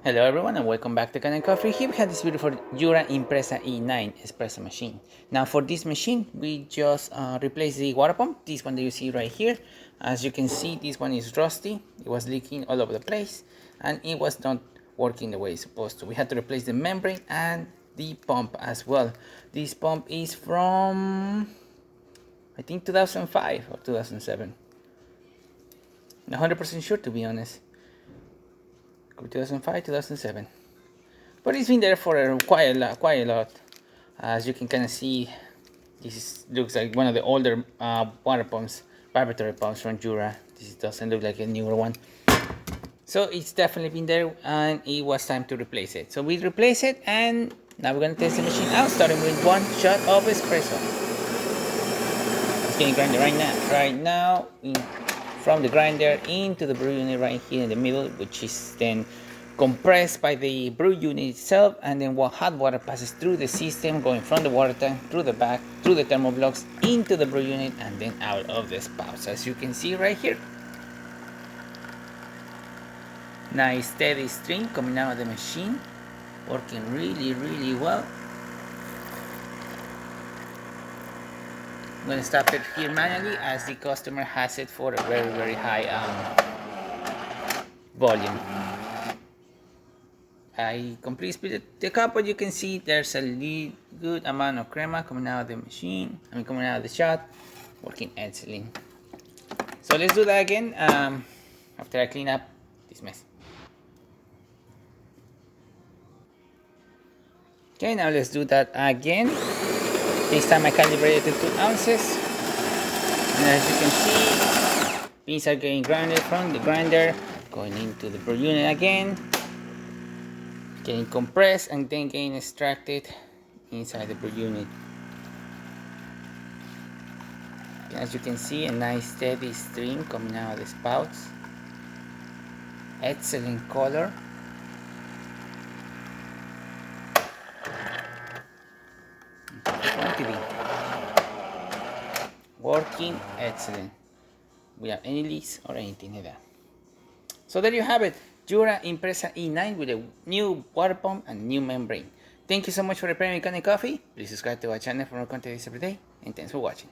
Hello everyone and welcome back to Kanen Coffee. Here we have this beautiful Jura Impresa E9 espresso machine. Now for this machine we just replaced the water pump, this one that you see right here. As you can see, this one is rusty. It was leaking all over the place and it was not working the way it's supposed to. We had to replace the membrane and the pump as well. This pump is from I think 2005 or 2007. 100% sure, to be honest. 2005, 2007, but it's been there for quite a lot. As you can kind of see, looks like one of the older water pumps, vibratory pumps from Jura. This doesn't look like a newer one, so it's definitely been there and it was time to replace it. So we replace it and now we're going to test the machine out, starting with one shot of espresso. It's getting grinded right now from the grinder into the brew unit right here in the middle, which is then compressed by the brew unit itself, and then hot water passes through the system, going from the water tank through the back, through the thermal blocks into the brew unit, and then out of the spouts, as you can see right here. Nice steady stream coming out of the machine, working really well. I'm going to stop it here manually as the customer has it for a very high volume. I completely split the cup, but you can see there's a good amount of crema coming out of the machine. Coming out of the shot, working excellent. So let's do that again after I clean up this mess. Okay, now let's do that again. This time I calibrated to 2 ounces. And as you can see, beans are getting grounded from the grinder, going into the brew unit again, getting compressed and then getting extracted inside the brew unit. As you can see, a nice steady stream coming out of the spouts. Excellent color. Quantity. Working excellent without any leaks or anything like that. So there you have it, Jura Impresa E9 with a new water pump and new membrane. Thank you so much for repairing Kanen Coffee. Please subscribe to our channel for more content every day, and thanks for watching.